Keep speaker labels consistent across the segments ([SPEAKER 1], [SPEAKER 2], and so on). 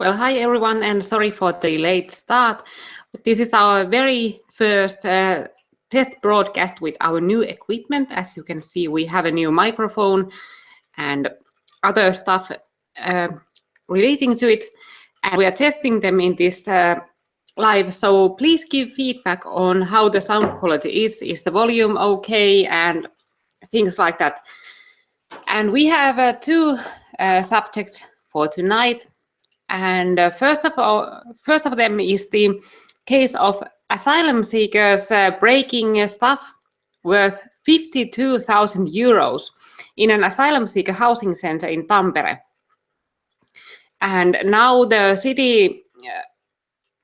[SPEAKER 1] Well, hi everyone, and sorry for the late start. This is our very first test broadcast with our new equipment. As you can see, we have a new microphone and other stuff relating to it, and we are testing them in this live. So please give feedback on how the sound quality is. Is the volume okay, and things like that. And we have two subjects for tonight. And first of them is the case of asylum seekers breaking stuff worth 52,000 euros in an asylum seeker housing center in Tampere. And now the city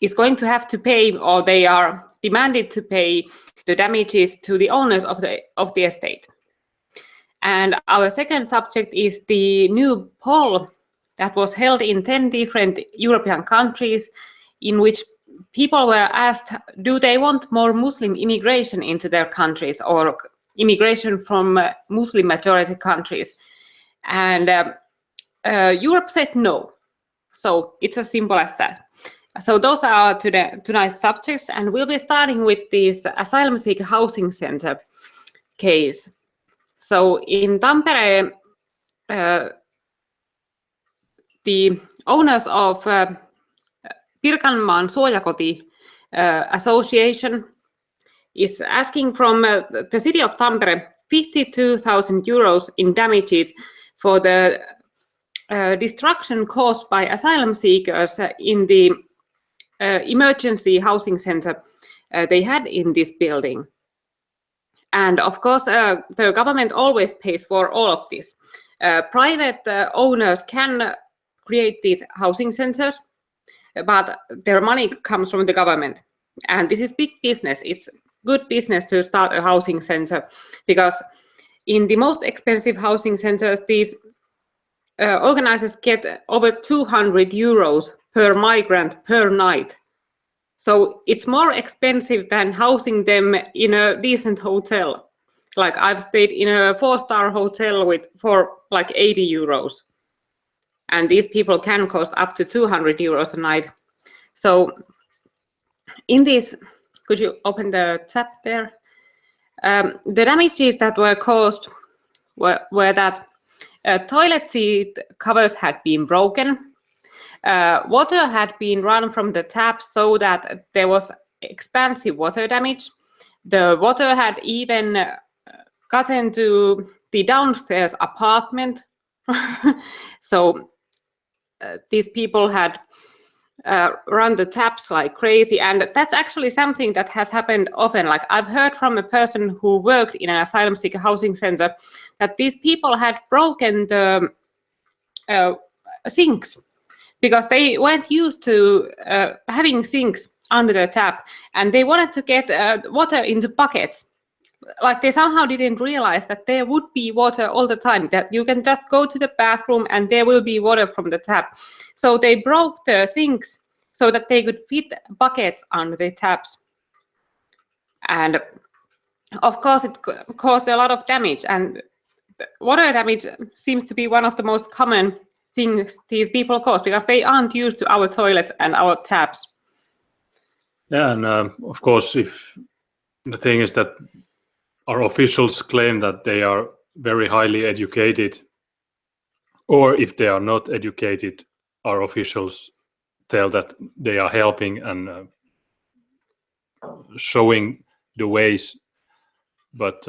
[SPEAKER 1] is going to have to pay, or they are demanded to pay, the damages to the owners of the estate. And our second subject is the new poll that was held in 10 different European countries, in which people were asked, do they want more Muslim immigration into their countries, or immigration from Muslim majority countries? And Europe said no. So it's as simple as that. So those are tonight's subjects, and we'll be starting with this asylum seeker housing center case. So in Tampere, the owners of Pirkanmaan Suojakoti Association is asking from the city of Tampere 52,000 euros in damages for the destruction caused by asylum seekers in the emergency housing center they had in this building. And of course, the government always pays for all of this. Private owners can create these housing centers, but their money comes from the government. And this is big business. It's good business to start a housing center, because in the most expensive housing centers, these organizers get over 200 euros per migrant per night. So it's more expensive than housing them in a decent hotel. Like I've stayed in a 4-star hotel for like 80 euros. And these people can cost up to 200 euros a night. So in this, could you open the tab there? The damages that were caused were that toilet seat covers had been broken. Water had been run from the tap so that there was expansive water damage. The water had even gotten to the downstairs apartment. So these people had run the taps like crazy, and that's actually something that has happened often. Like I've heard from a person who worked in an asylum seeker housing center that these people had broken the sinks, because they weren't used to having sinks under the tap, and they wanted to get water into buckets. Like they somehow didn't realize that there would be water all the time, that you can just go to the bathroom and there will be water from the tap. So they broke the sinks so that they could fit buckets under the taps. And of course, it caused a lot of damage, and water damage seems to be one of the most common things these people cause, because they aren't used to our toilets and our taps.
[SPEAKER 2] Yeah, and of course, if the thing is that our officials claim that they are very highly educated, or if they are not educated, our officials tell that they are helping and showing the ways. But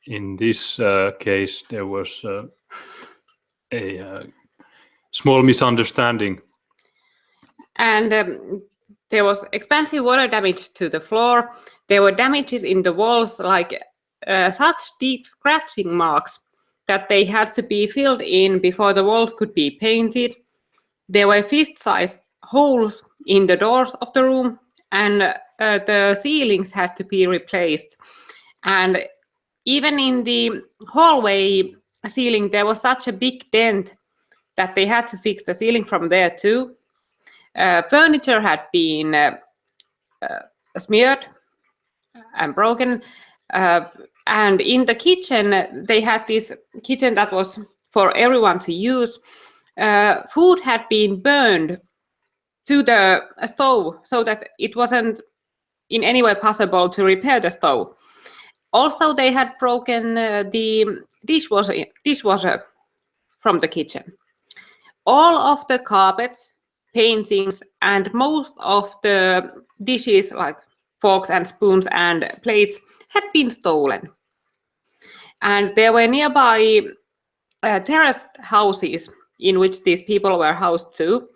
[SPEAKER 2] in this case, there was a small misunderstanding.
[SPEAKER 1] And there was expansive water damage to the floor. There were damages in the walls, like such deep scratching marks that they had to be filled in before the walls could be painted. There were fist-sized holes in the doors of the room, and the ceilings had to be replaced. And even in the hallway ceiling, there was such a big dent that they had to fix the ceiling from there too. Furniture had been smeared and broken. And in the kitchen, they had this kitchen that was for everyone to use. Food had been burned to the stove so that it wasn't in any way possible to repair the stove. Also, they had broken the dishwasher from the kitchen. All of the carpets, paintings, and most of the dishes, like forks and spoons and plates, had been stolen. And there were nearby terraced houses in which these people were housed too.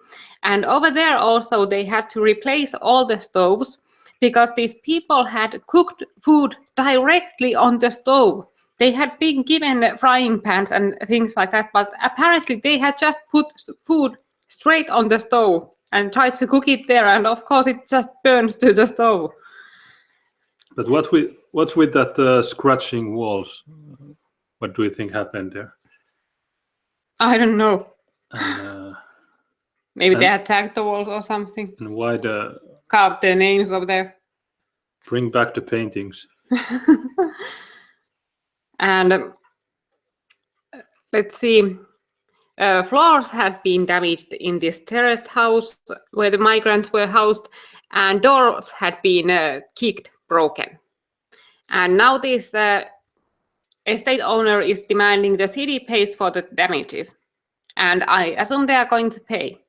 [SPEAKER 1] And over there also they had to replace all the stoves because these people had cooked food directly on the stove. They had been given frying pans and things like that, but apparently they had just put food straight on the stove and tried to cook it there, and of course it just burns to the stove.
[SPEAKER 2] But what's with that scratching walls? What do you think happened there?
[SPEAKER 1] I don't know.
[SPEAKER 2] And,
[SPEAKER 1] maybe they attacked the walls or something.
[SPEAKER 2] And why the
[SPEAKER 1] carved their names over there?
[SPEAKER 2] Bring back the paintings.
[SPEAKER 1] And let's see. Floors had been damaged in this terraced house where the migrants were housed, and doors had been kicked, broken. And now this estate owner is demanding the city pays for the damages. And I assume they are going to pay.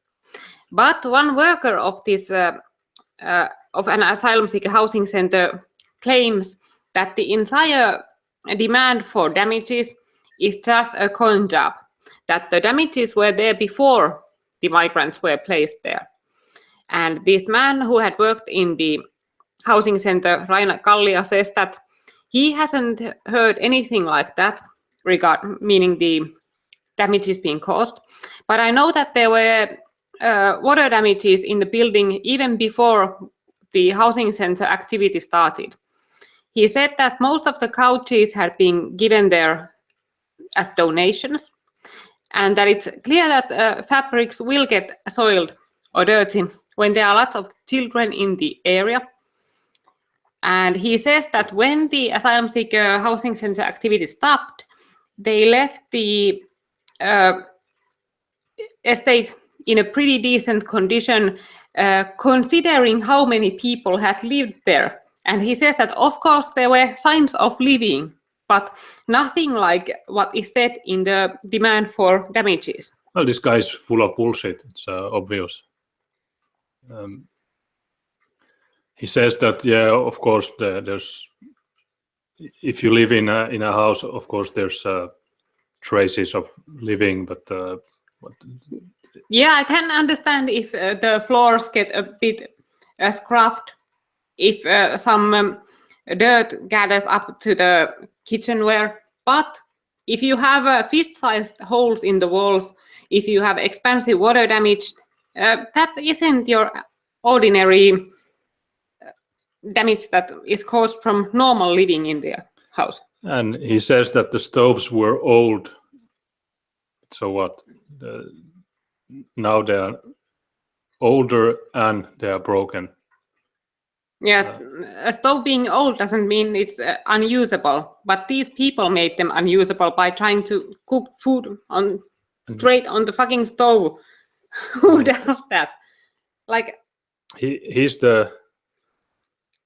[SPEAKER 1] But one worker of this of an asylum seeker housing center claims that the entire demand for damages is just a con job, that the damages were there before the migrants were placed there. And this man who had worked in the housing center, Raina Kallio, says that he hasn't heard anything like that, meaning the damages being caused. But I know that there were water damages in the building even before the housing center activity started. He said that most of the couches had been given there as donations, and that it's clear that fabrics will get soiled or dirty when there are lots of children in the area. And he says that when the asylum seeker housing center activity stopped, they left the estate in a pretty decent condition, considering how many people had lived there. And he says that, of course, there were signs of living, but nothing like what is said in the demand for damages.
[SPEAKER 2] Well, this guy is full of bullshit. It's obvious. He says that, yeah, of course, there's. If you live in a house, of course, there's traces of living, but.
[SPEAKER 1] Yeah, I can understand if the floors get a bit scrubbed, if some dirt gathers up to the kitchenware. But if you have fist-sized holes in the walls, if you have expensive water damage, that isn't your ordinary damage that is caused from normal living in the house.
[SPEAKER 2] And he says that the stoves were old. So what? Now they are older and they are broken.
[SPEAKER 1] Yeah, a stove being old doesn't mean it's unusable, but these people made them unusable by trying to cook food straight on the fucking stove. Who does that? Like,
[SPEAKER 2] he's the.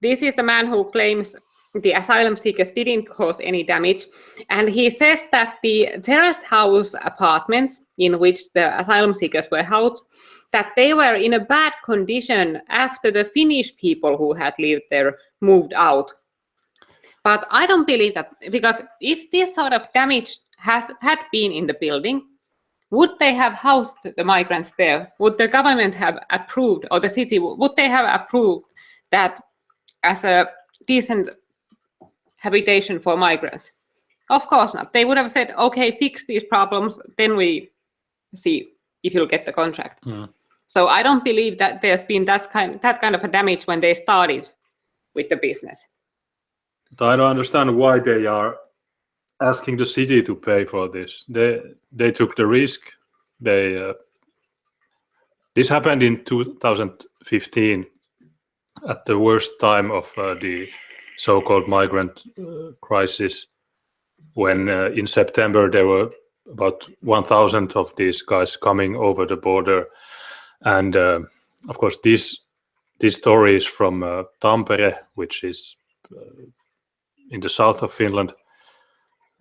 [SPEAKER 1] This is the man who claims the asylum seekers didn't cause any damage, and he says that the terraced house apartments in which the asylum seekers were housed, that they were in a bad condition after the Finnish people who had lived there moved out. But I don't believe that, because if this sort of damage had been in the building, would they have housed the migrants there? Would the government have approved, or the city, would they have approved that as a decent habitation for migrants? Of course not. They would have said, okay, fix these problems, then we see if you'll get the contract. So I don't believe that there's been that kind of a damage when they started with the business.
[SPEAKER 2] But I don't understand why they are asking the city to pay for this. They took the risk. This happened in 2015 at the worst time of the so-called migrant crisis, when in September there were about 1,000 of these guys coming over the border, and of course, this story is from Tampere, which is in the south of Finland.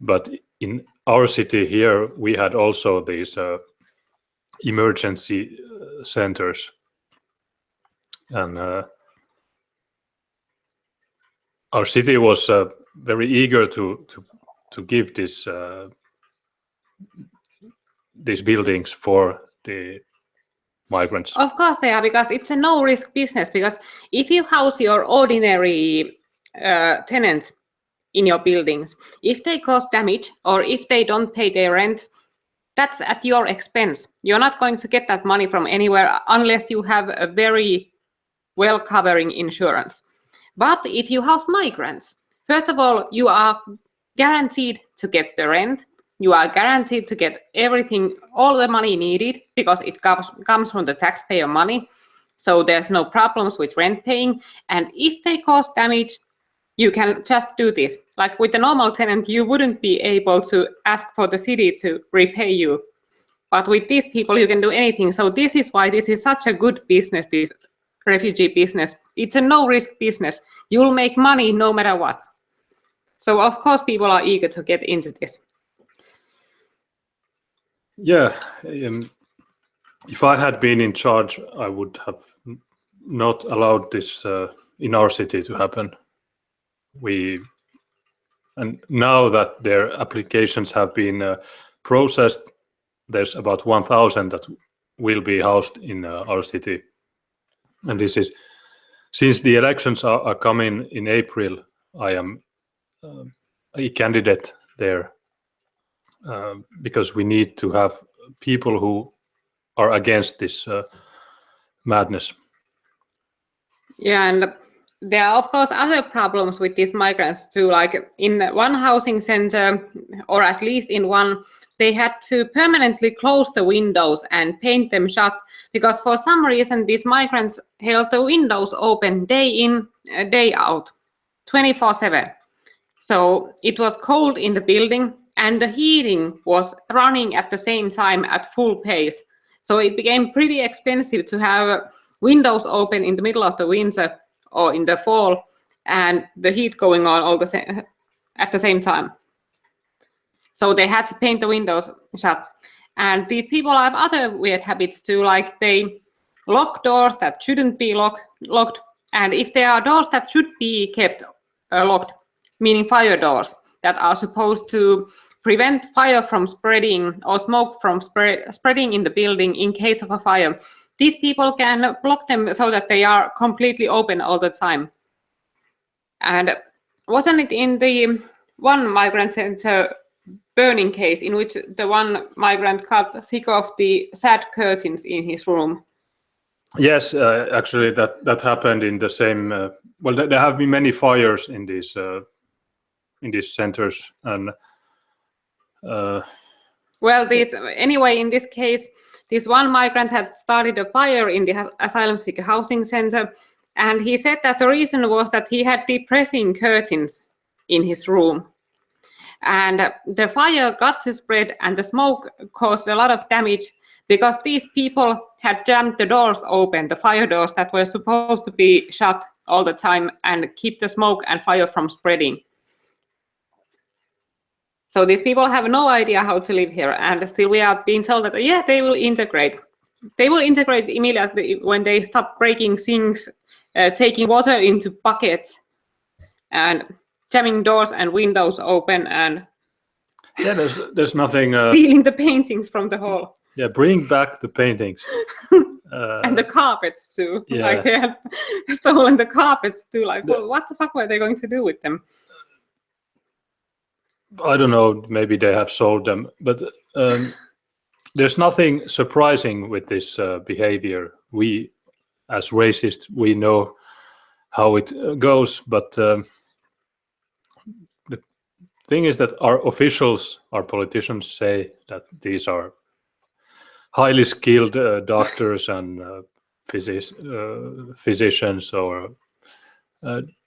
[SPEAKER 2] But in our city here, we had also these emergency centers, and our city was very eager to give these buildings for the migrants.
[SPEAKER 1] Of course they are, because it's a no-risk business. Because if you house your ordinary tenants in your buildings, if they cause damage or if they don't pay their rent, that's at your expense. You're not going to get that money from anywhere unless you have a very well-covering insurance. But if you house migrants, first of all, you are guaranteed to get the rent. You are guaranteed to get everything, all the money needed, because it comes from the taxpayer money. So there's no problems with rent paying. And if they cause damage, you can just do this. Like with a normal tenant, you wouldn't be able to ask for the city to repay you. But with these people, you can do anything. So this is why this is such a good business, this refugee business. It's a no-risk business. You'll make money no matter what. So of course, people are eager to get into this.
[SPEAKER 2] Yeah, if I had been in charge, I would have not allowed this in our city to happen. And now that their applications have been processed, there's about 1,000 that will be housed in our city. And this is, since the elections are coming in April, I am a candidate there because we need to have people who are against this madness.
[SPEAKER 1] Yeah, and there are of course other problems with these migrants too. Like in one housing center, or at least in one, they had to permanently close the windows and paint them shut, because for some reason these migrants held the windows open day in, day out, 24/7. So it was cold in the building and the heating was running at the same time at full pace. So it became pretty expensive to have windows open in the middle of the winter or in the fall and the heat going on all at the same time. So they had to paint the windows shut. And these people have other weird habits too, like they lock doors that shouldn't be locked. And if there are doors that should be kept locked, meaning fire doors that are supposed to prevent fire from spreading or smoke from spreading in the building in case of a fire, these people can block them so that they are completely open all the time. And wasn't it in the one migrant center burning case in which the one migrant got sick of the sad curtains in his room?
[SPEAKER 2] Yes, actually that happened in the same, well, there have been many fires in these centers, and
[SPEAKER 1] well, anyway, in this case, this one migrant had started a fire in the asylum seeker housing center, and he said that the reason was that he had depressing curtains in his room. And the fire got to spread and the smoke caused a lot of damage because these people had jammed the doors open, the fire doors that were supposed to be shut all the time and keep the smoke and fire from spreading. So these people have no idea how to live here, and still we are being told that, yeah, they will integrate. They will integrate immediately when they stop breaking sinks, taking water into buckets, and jamming doors and windows open, and
[SPEAKER 2] yeah, there's nothing.
[SPEAKER 1] Stealing the paintings from the hall.
[SPEAKER 2] Yeah, bring back the paintings.
[SPEAKER 1] And the carpets too.
[SPEAKER 2] Yeah.
[SPEAKER 1] Like they had stolen the carpets too. Like, well, what the fuck were they going to do with them?
[SPEAKER 2] I don't know, maybe they have sold them, but there's nothing surprising with this behavior. We, as racists, we know how it goes, but the thing is that our officials, our politicians say that these are highly skilled doctors and physicians, or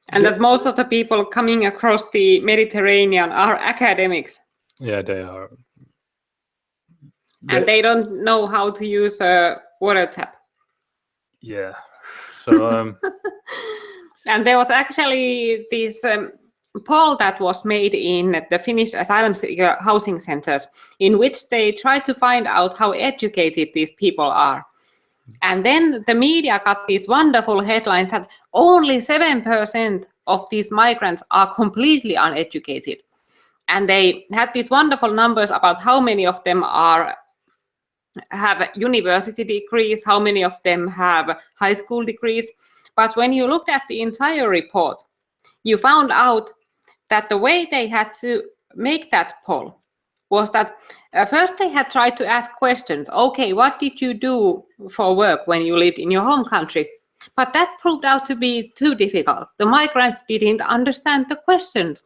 [SPEAKER 1] and that most of the people coming across the Mediterranean are academics.
[SPEAKER 2] Yeah, they are.
[SPEAKER 1] And they don't know how to use a water tap.
[SPEAKER 2] Yeah. So
[SPEAKER 1] and there was actually this poll that was made in the Finnish asylum housing centers, in which they tried to find out how educated these people are. And then the media got these wonderful headlines that only 7% of these migrants are completely uneducated. And they had these wonderful numbers about how many of them have university degrees, how many of them have high school degrees. But when you looked at the entire report, you found out that the way they had to make that poll was that first they had tried to ask questions. Okay, what did you do for work when you lived in your home country? But that proved out to be too difficult. The migrants didn't understand the questions.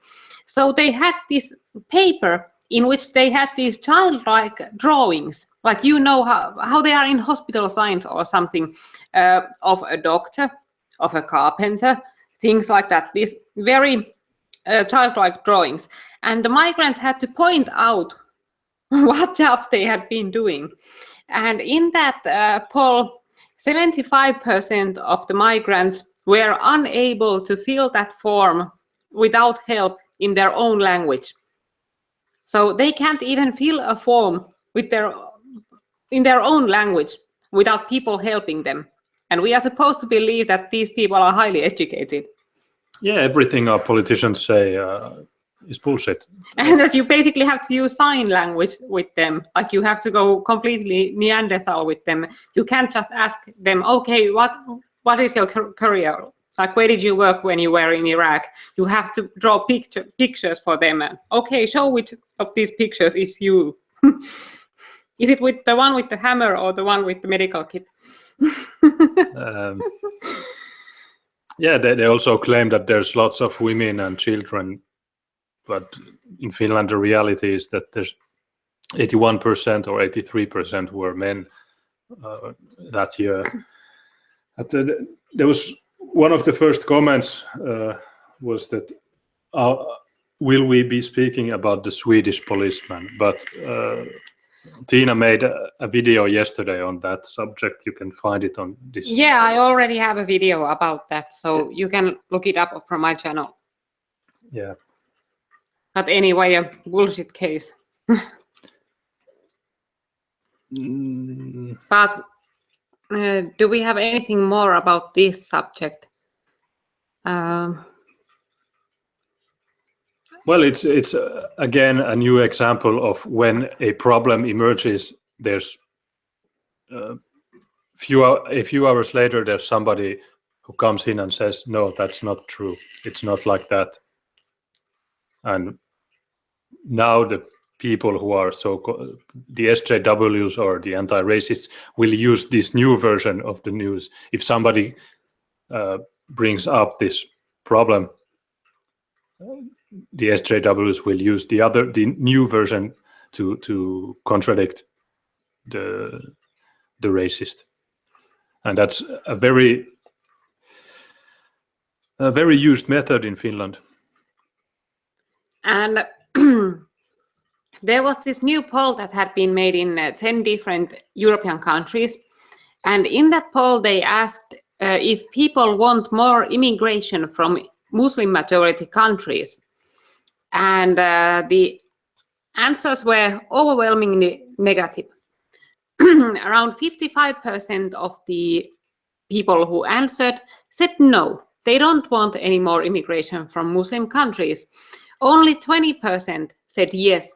[SPEAKER 1] So they had this paper in which they had these childlike drawings, like how they are in hospital science or something, of a doctor, of a carpenter, things like that. These very childlike drawings. And the migrants had to point out what job they had been doing. And in that poll, 75% of the migrants were unable to fill that form without help in their own language. So they can't even fill a form in their own language without people helping them. And we are supposed to believe that these people are highly educated.
[SPEAKER 2] yeah, everything our politicians say is bullshit.
[SPEAKER 1] And that you basically have to use sign language with them. Like you have to go completely Neanderthal with them. You can't just ask them, okay, what is your career? Like, where did you work when you were in Iraq? You have to draw pictures for them. Okay, show which of these pictures is you. Is it with the one with the hammer or the one with the medical kit?
[SPEAKER 2] Yeah, they also claim that there's lots of women and children, but in Finland the reality is that there's 81% or 83% were men that year. There was one of the first comments was that will we be speaking about the Swedish policeman? But Tina made a video yesterday on that subject. You can find it on this.
[SPEAKER 1] Yeah, I already have a video about that, so you can look it up from my channel.
[SPEAKER 2] Yeah.
[SPEAKER 1] But anyway, a bullshit case. But do we have anything more about this subject?
[SPEAKER 2] Well, it's again a new example of when a problem emerges. There's a few hours later, there's somebody who comes in and says, "No, that's not true. It's not like that." And now the people who are the SJWs or the anti-racists will use this new version of the news. If somebody brings up this problem, the SJWs will use the new version to contradict the racist, and that's a very used method in Finland.
[SPEAKER 1] And there was this new poll that had been made in 10 different European countries. And in that poll, they asked if people want more immigration from Muslim majority countries. And the answers were overwhelmingly negative. Around 55% of the people who answered said no, they don't want any more immigration from Muslim countries. Only 20% said yes,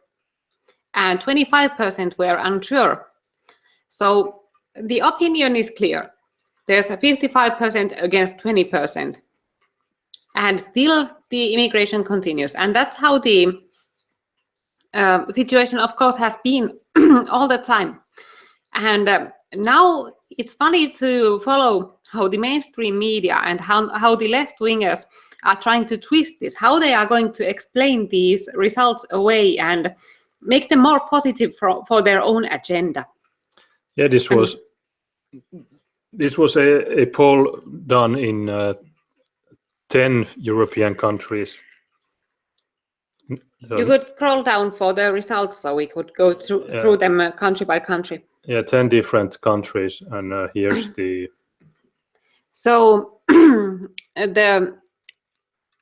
[SPEAKER 1] and 25% were unsure. So the opinion is clear. There's a 55% against 20%. And still the immigration continues. And that's how the situation, of course, has been all the time. And now it's funny to follow how the mainstream media and how the left-wingers are trying to twist this, how they are going to explain these results away and make them more positive for their own agenda.
[SPEAKER 2] Yeah, this was a poll done in 10 European countries.
[SPEAKER 1] You could scroll down for the results so we could go through them country by country.
[SPEAKER 2] Yeah, 10 different countries, and here's the
[SPEAKER 1] So the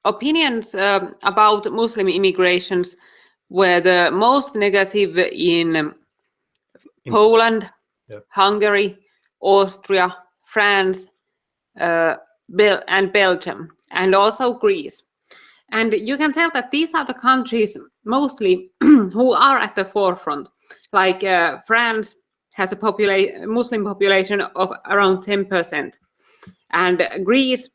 [SPEAKER 1] opinions about Muslim immigrations were the most negative in Poland, Hungary, Austria, France, and Belgium, and also Greece. And you can tell that these are the countries mostly who are at the forefront. Like France has a Muslim population of around 10%. And Greece,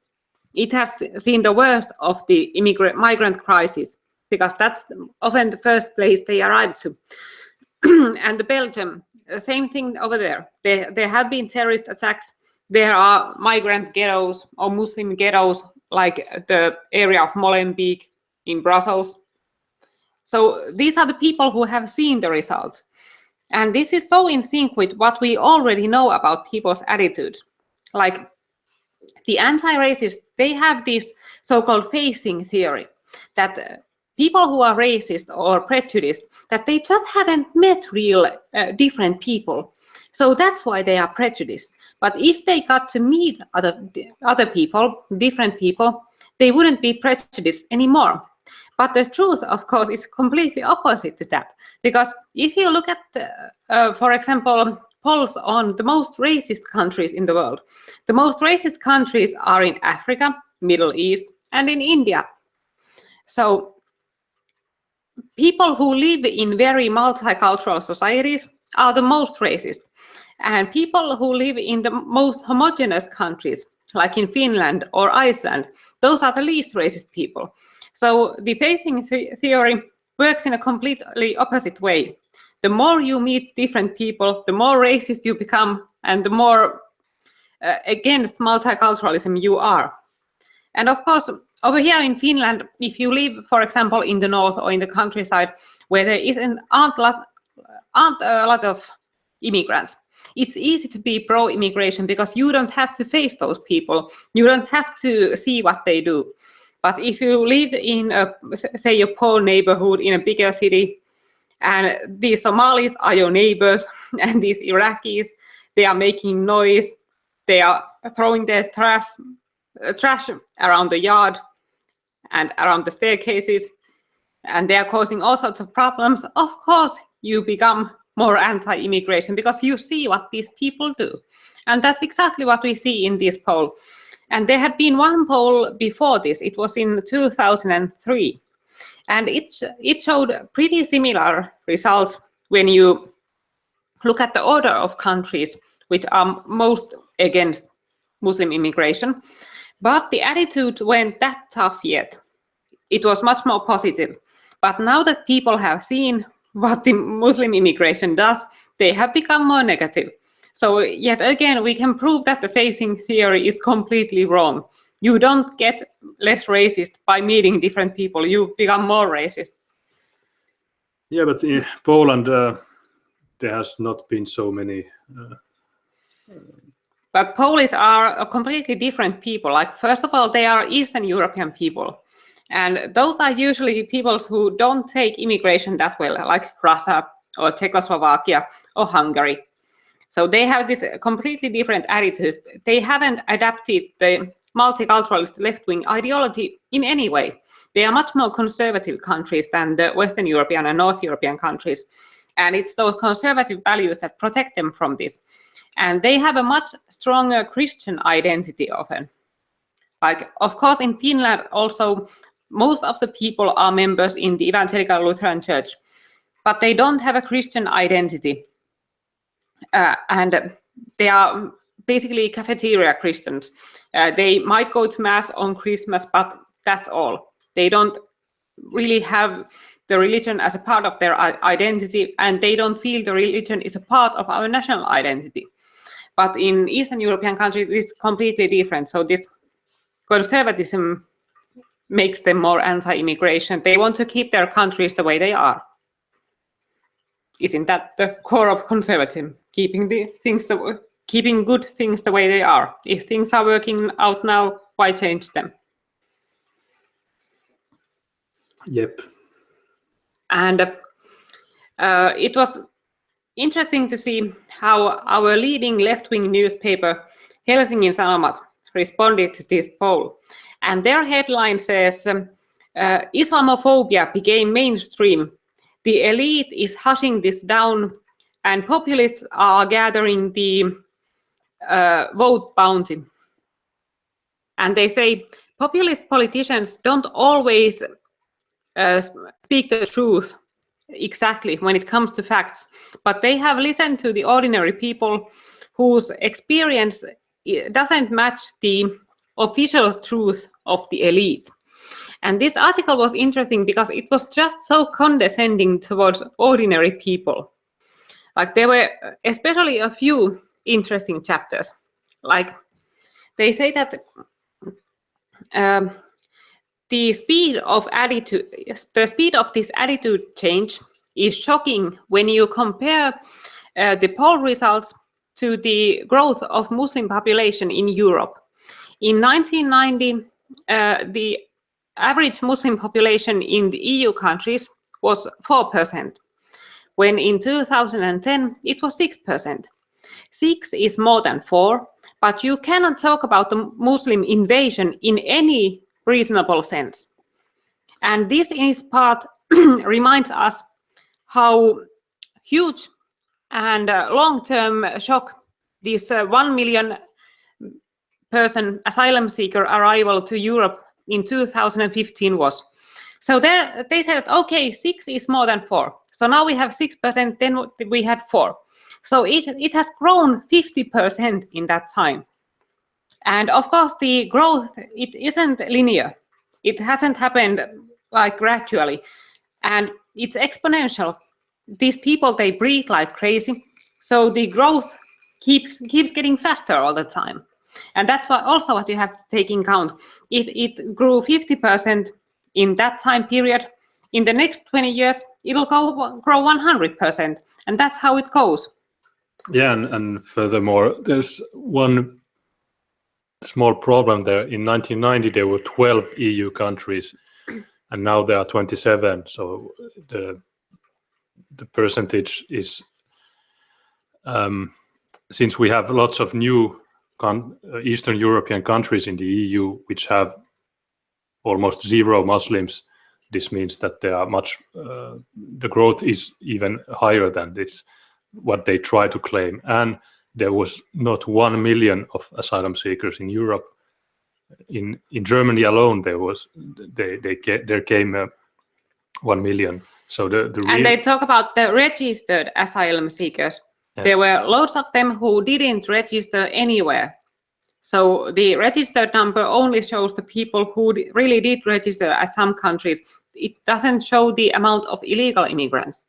[SPEAKER 1] it has seen the worst of the migrant crisis, because that's often the first place they arrive to. And the Belgium, same thing over there. There have been terrorist attacks. There are migrant ghettos or Muslim ghettos, like the area of Molenbeek in Brussels. So these are the people who have seen the results. And this is so in sync with what we already know about people's attitudes. Like the anti-racists, they have this so-called facing theory that people who are racist or prejudiced, that they just haven't met real different people. So that's why they are prejudiced. But if they got to meet other people, different people, they wouldn't be prejudiced anymore. But the truth, of course, is completely opposite to that. Because if you look at, for example, polls on the most racist countries in the world, the most racist countries are in Africa, Middle East, and in India. So people who live in very multicultural societies are the most racist. And people who live in the most homogeneous countries, like in Finland or Iceland, those are the least racist people. So the facing theory works in a completely opposite way. The more you meet different people, the more racist you become, and the more against multiculturalism you are. And of course, over here in Finland, if you live, for example, in the north or in the countryside, where there aren't a lot of immigrants, it's easy to be pro-immigration because you don't have to face those people. You don't have to see what they do. But if you live in, say, a poor neighborhood in a bigger city, and these Somalis are your neighbors, and these Iraqis, they are making noise, they are throwing their trash around the yard and around the staircases, and they are causing all sorts of problems, of course you become more anti-immigration because you see what these people do. And that's exactly what we see in this poll. And there had been one poll before this. It was in 2003. And it showed pretty similar results when you look at the order of countries which are most against Muslim immigration. But the attitude weren't that tough yet. It was much more positive. But now that people have seen what the Muslim immigration does, they have become more negative. So yet again, we can prove that the facing theory is completely wrong. You don't get less racist by meeting different people. You become more racist.
[SPEAKER 2] Yeah, but in Poland, there has not been so many.
[SPEAKER 1] But Polish are a completely different people. Like, first of all, they are Eastern European people. And those are usually peoples who don't take immigration that well, like Russia or Czechoslovakia or Hungary. So they have this completely different attitudes. They haven't adapted the multiculturalist left-wing ideology in any way. They are much more conservative countries than the Western European and North European countries. And it's those conservative values that protect them from this. And they have a much stronger Christian identity often. Like, of course, in Finland also, most of the people are members in the Evangelical Lutheran Church, but they don't have a Christian identity. And they are basically cafeteria Christians. They might go to Mass on Christmas, but that's all. They don't really have the religion as a part of their identity, and they don't feel the religion is a part of our national identity. But in Eastern European countries, it's completely different. So this conservatism makes them more anti-immigration. They want to keep their countries the way they are. Isn't that the core of conservatism? Keeping good things the way they are. If things are working out now, why change them?
[SPEAKER 2] Yep.
[SPEAKER 1] And it was interesting to see how our leading left-wing newspaper, Helsingin Sanomat, responded to this poll. And their headline says, Islamophobia became mainstream. The elite is hushing this down, and populists are gathering the vote bounty. And they say populist politicians don't always speak the truth exactly when it comes to facts, but they have listened to the ordinary people whose experience doesn't match the official truth of the elite. And this article was interesting because it was just so condescending towards ordinary people. Like there were especially a few interesting chapters. Like they say that the speed of this attitude change is shocking when you compare the poll results to the growth of Muslim population in Europe. In 1990, the average Muslim population in the EU countries was 4%, when in 2010 it was 6%. 6 is more than 4, but you cannot talk about the Muslim invasion in any reasonable sense. And this in its part reminds us how huge and long-term shock this 1 million person asylum seeker arrival to Europe in 2015 was. So they said, okay, 6 is more than 4. So now we have 6%, then we had 4. So it has grown 50% in that time. And of course, the growth, it isn't linear. It hasn't happened like gradually. And it's exponential. These people, they breed like crazy. So the growth keeps getting faster all the time. And that's also what you have to take in account. If it grew 50% in that time period, in the next 20 years, it'll grow 100%. And that's how it goes.
[SPEAKER 2] Yeah, and furthermore, there's one small problem there. In 1990, there were 12 EU countries, and now there are 27. So the percentage is, since we have lots of new Eastern European countries in the EU which have almost zero Muslims, this means that there are the growth is even higher than this, what they try to claim. And there was not 1 million of asylum seekers in Europe. In Germany alone, there came 1 million. So
[SPEAKER 1] and they talk about the registered asylum seekers. Yeah. There were loads of them who didn't register anywhere. So the registered number only shows the people who really did register at some countries. It doesn't show the amount of illegal immigrants.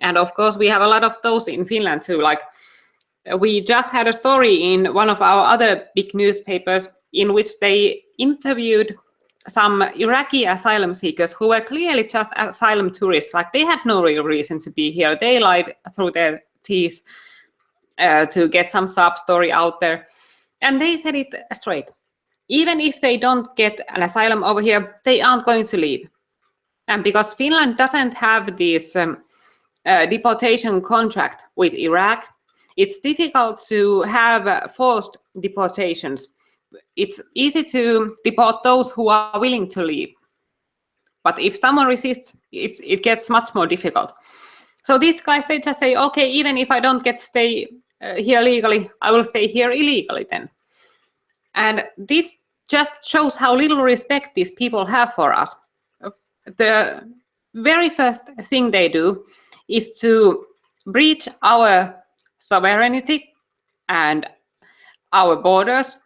[SPEAKER 1] And of course, we have a lot of those in Finland too. Like we just had a story in one of our other big newspapers in which they interviewed some Iraqi asylum seekers who were clearly just asylum tourists. Like they had no real reason to be here. They lied through their teeth to get some sub story out there. And they said it straight. Even if they don't get an asylum over here, they aren't going to leave. And because Finland doesn't have this deportation contract with Iraq, it's difficult to have forced deportations. It's easy to deport those who are willing to leave. But if someone resists, it gets much more difficult. So these guys, they just say, okay, even if I don't get to stay here legally, I will stay here illegally then. And this just shows how little respect these people have for us. The very first thing they do is to breach our sovereignty and our borders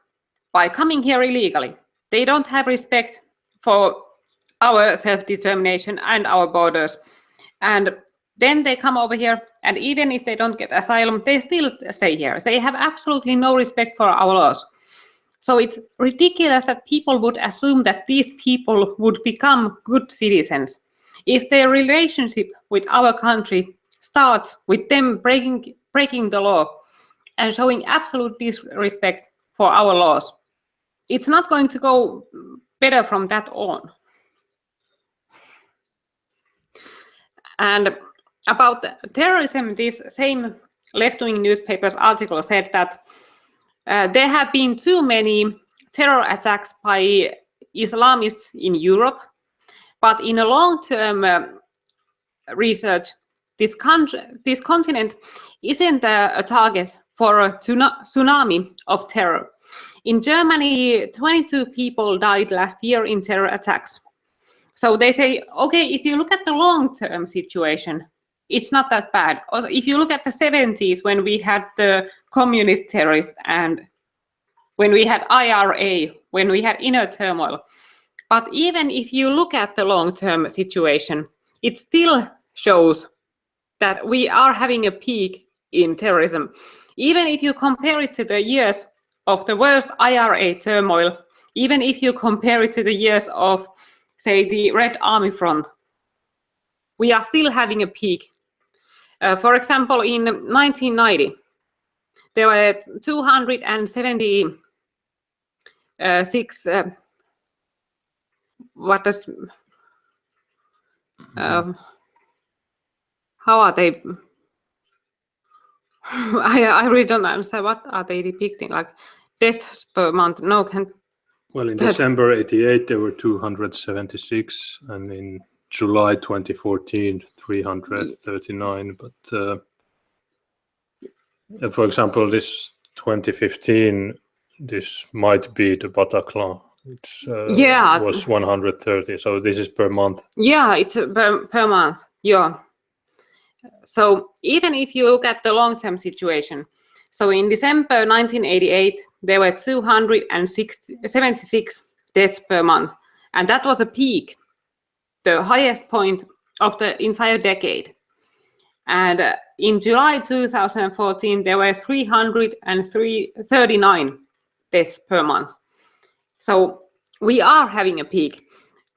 [SPEAKER 1] by coming here illegally. They don't have respect for our self-determination and our borders. And then they come over here, and even if they don't get asylum, they still stay here. They have absolutely no respect for our laws. So it's ridiculous that people would assume that these people would become good citizens if their relationship with our country starts with them breaking the law and showing absolute disrespect for our laws. It's not going to go better from that on. And about terrorism, this same left-wing newspaper's article said that There have been too many terror attacks by Islamists in Europe, but in a long-term research, this continent isn't a target for a tsunami of terror. In Germany, 22 people died last year in terror attacks. So they say, okay, if you look at the long-term situation, it's not that bad. Also, if you look at the 70s, when we had the communist terrorists and when we had IRA, when we had inner turmoil. But even if you look at the long-term situation, it still shows that we are having a peak in terrorism. Even if you compare it to the years of the worst IRA turmoil, even if you compare it to the years of, say, the Red Army Front, we are still having a peak. For example, in 1990, there were 276 how are they? I really don't understand. What are they depicting? Like deaths per month? No,
[SPEAKER 2] well, in December 88 there were 276, and in July 2014 339. But for example, this 2015, this might be the Bataclan, which was 130. So this is per month.
[SPEAKER 1] Yeah, it's per month. Yeah. So even if you look at the long-term situation, so in December 1988, there were 276 deaths per month. And that was a peak, the highest point of the entire decade. And in July 2014, there were 339 deaths per month. So we are having a peak.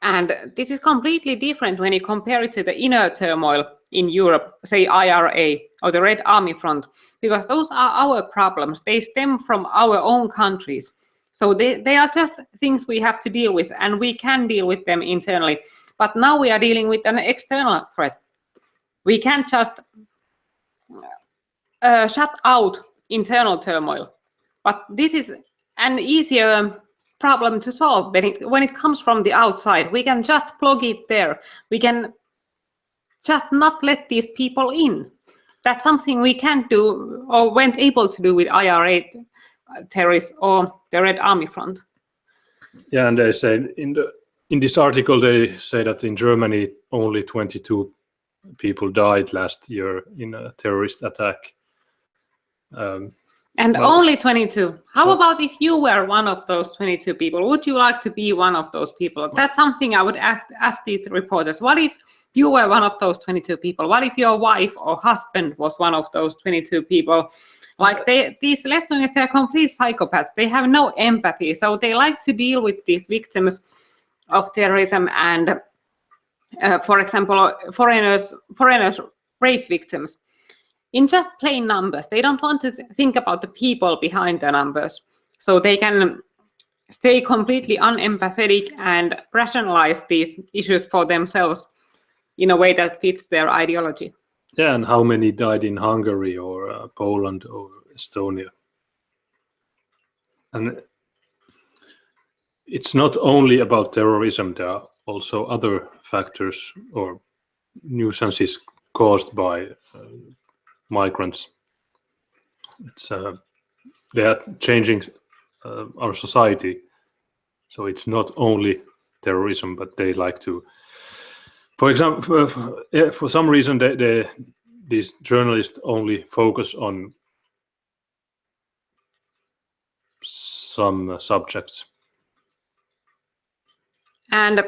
[SPEAKER 1] And this is completely different when you compare it to the inner turmoil in Europe, say IRA or the Red Army Front, because those are our problems. They stem from our own countries. So they are just things we have to deal with, and we can deal with them internally. But now we are dealing with an external threat. We can't just shut out internal turmoil. But this is an easier problem to solve when it comes from the outside. We can just plug it there. We can just not let these people in. That's something we can't do or weren't able to do with IRA terrorists or the Red Army Front.
[SPEAKER 2] Yeah, and they say in this article they say that in Germany only 22 people died last year in a terrorist attack.
[SPEAKER 1] And only 22. How about if you were one of those 22 people? Would you like to be one of those people? That's something I would ask these reporters. What if you were one of those 22 people? What if your wife or husband was one of those 22 people? Like these left-wingers, they're complete psychopaths. They have no empathy. So they like to deal with these victims of terrorism and, for example, foreigners rape victims in just plain numbers. They don't want to think about the people behind the numbers. So they can stay completely unempathetic and rationalize these issues for themselves in a way that fits their ideology.
[SPEAKER 2] Yeah, and how many died in Hungary or Poland or Estonia? And it's not only about terrorism. There are also other factors or nuisances caused by migrants. They are changing our society. So it's not only terrorism, but they like to, for example, for some reason, these journalists only focus on some subjects.
[SPEAKER 1] And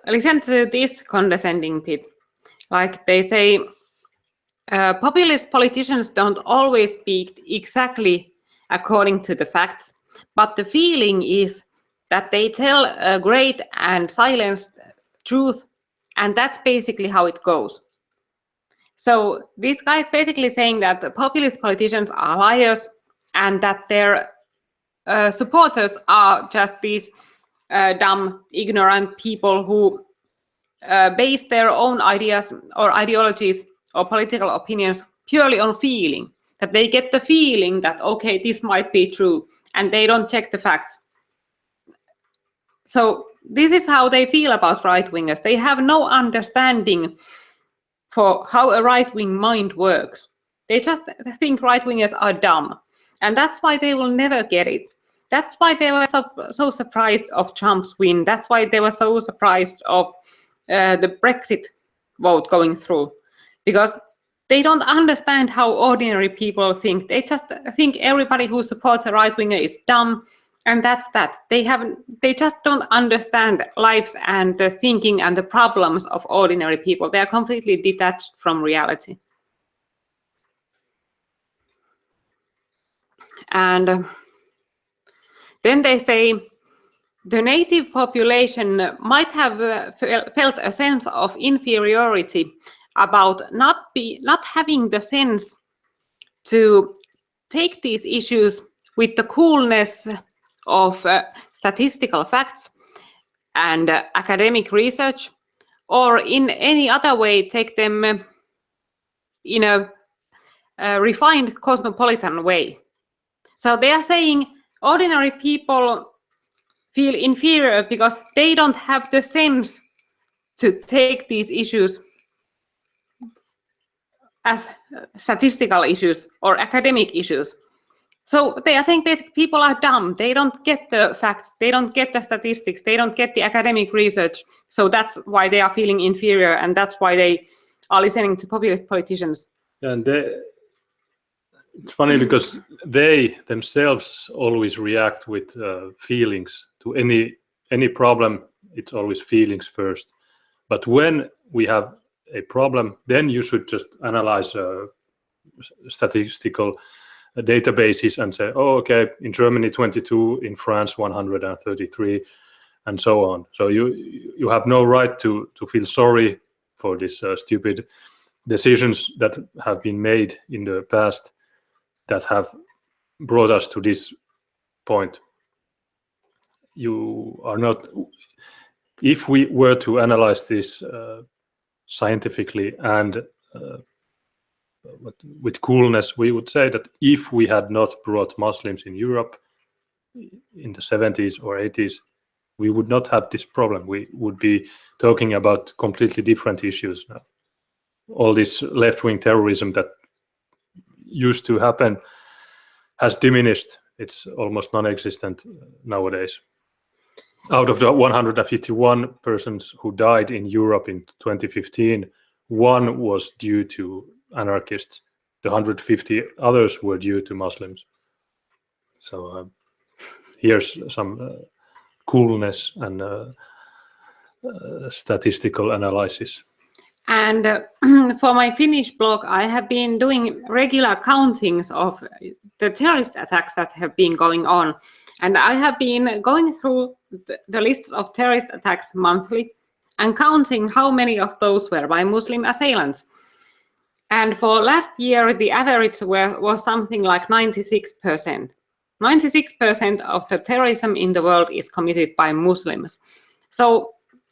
[SPEAKER 1] listen to this condescending bit. Like they say, populist politicians don't always speak exactly according to the facts, but the feeling is that they tell a great and silenced truth, and that's basically how it goes. So this guy is basically saying that the populist politicians are liars and that their supporters are just these dumb, ignorant people who base their own ideas or ideologies or political opinions purely on feeling. that they get the feeling that, okay, this might be true, and they don't check the facts. So this is how they feel about right-wingers. They have no understanding for how a right-wing mind works. They just think right-wingers are dumb. And that's why they will never get it. That's why they were so surprised of Trump's win. That's why they were so surprised of the Brexit vote going through. Because they don't understand how ordinary people think. They just think everybody who supports a right-winger is dumb. And that's that. They just don't understand lives and the thinking and the problems of ordinary people. They are completely detached from reality. And then they say the native population might have felt a sense of inferiority about not having the sense to take these issues with the coolness of statistical facts and academic research, or in any other way take them in a refined cosmopolitan way. So they are saying ordinary people feel inferior because they don't have the sense to take these issues as statistical issues or academic issues. So they are saying basically people are dumb. They don't get the facts. They don't get the statistics. They don't get the academic research. So that's why they are feeling inferior, and that's why they are listening to populist politicians.
[SPEAKER 2] And it's funny because they themselves always react with feelings to any problem. It's always feelings first. But when we have a problem, then you should just analyze statistical databases and say, oh, okay, in Germany 22, in France 133, and so on. So you have no right to feel sorry for these stupid decisions that have been made in the past that have brought us to this point. You are not. If we were to analyze this scientifically and with coolness, we would say that if we had not brought Muslims in Europe in the 70s or 80s, we would not have this problem. We would be talking about completely different issues now. All this left-wing terrorism that used to happen has diminished. It's almost non-existent nowadays. Out of the 151 persons who died in Europe in 2015, one was due to anarchists. The 150 others were due to Muslims. So here's some coolness and statistical analysis.
[SPEAKER 1] And for my Finnish blog, I have been doing regular countings of the terrorist attacks that have been going on. And I have been going through the lists of terrorist attacks monthly and counting how many of those were by Muslim assailants. And for last year, the average was something like 96%. 96% of the terrorism in the world is committed by Muslims.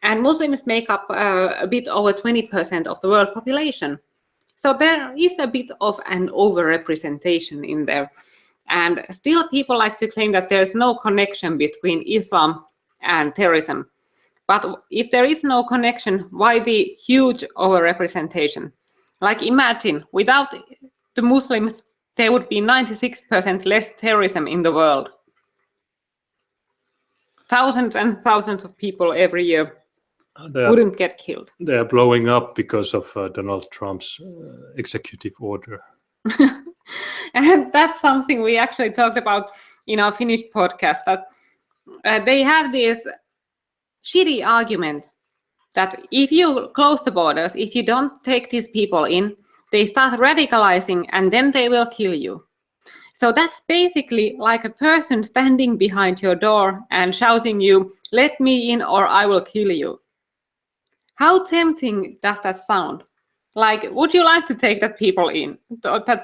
[SPEAKER 1] And Muslims make up a bit over 20% of the world population. So there is a bit of an overrepresentation in there. And still people like to claim that there's no connection between Islam and terrorism. But if there is no connection, why the huge overrepresentation? Like imagine, without the Muslims, there would be 96% less terrorism in the world. Thousands and thousands of people every year wouldn't get killed.
[SPEAKER 2] They are blowing up because of Donald Trump's executive order.
[SPEAKER 1] And that's something we actually talked about in our Finnish podcast, that they have this shitty argument that if you close the borders, if you don't take these people in, they start radicalizing and then they will kill you. So that's basically like a person standing behind your door and shouting you, let me in or I will kill you. How tempting does that sound? Like, would you like to take that